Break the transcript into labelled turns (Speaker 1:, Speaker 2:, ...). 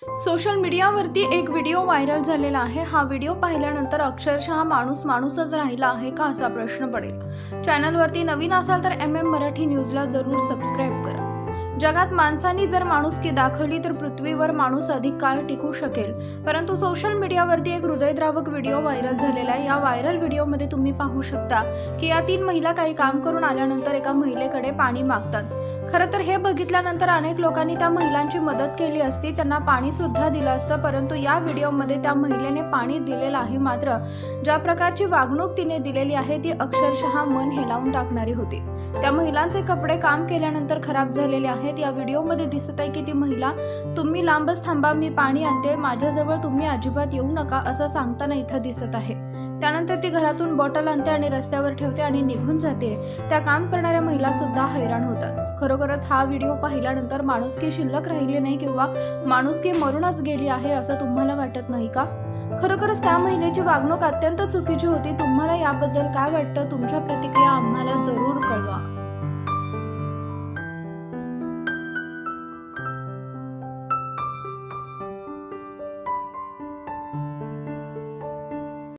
Speaker 1: Social मीडियावरती एक video viral झालेला आहे। हा व्हिडिओ पाहिल्यानंतर अक्षरशः माणूसच राहिला आहे का असा प्रश्न पडेल। चॅनलवरती नवीन असाल तर मराठी न्यूजला जरूर सबस्क्राइब करा। जगात माणसांनी जर माणुसकी दाखवली तर पृथ्वीवर माणूस अधिक काळ टिकू शकेल, परंतु सोशल मीडियावरती एक हृदयद्रावक व्हिडिओ व्हायरल झालेला आहे। या व्हायरल व्हिडिओमध्ये तुम्ही पाहू शकता की या 3 महिला काही काम करून आल्यानंतर एका महिलेकडे पाणी मागतात। खरं तर हे बघितल्यानंतर अनेक लोकांनी त्या महिलांची मदत केली असती, त्यांना पाणी सुद्धा दिलं असतं, परंतु या व्हिडिओमध्ये त्या महिलेने पाणी दिलेलं आहे, मात्र ज्या प्रकारची वागणूक तिने दिलेली आहे ती अक्षरशः मन हेलावून टाकणारी होती। त्या महिलांचे कपडे काम केल्यानंतर खराब झालेले आहेत। या व्हिडिओमध्ये दिसत आहे की ती महिला तुम्ही लांबच थांबा, मी पाणी आणते, माझ्याजवळ तुम्ही अजिबात येऊ नका असं सांगताना इथं दिसत आहे। त्यानंतर ती घरातून बॉटल आणते आणि रस्त्यावर ठेवते आणि निघून जाते। त्या काम करणाऱ्या महिला सुद्धा हैराण होतात। खरोखरच हा व्हिडिओ पाहिल्यानंतर माणुसकी शिल्लक राहिली नाही किंवा माणुसकी मरूनच गेली आहे असं तुम्हाला वाटत नाही का? खरोखरच त्या महिलेची वागणूक अत्यंत चुकीची होती। तुम्हाला याबद्दल काय वाटतं? तुमच्या प्रतिक्रिया आम्हाला जरूर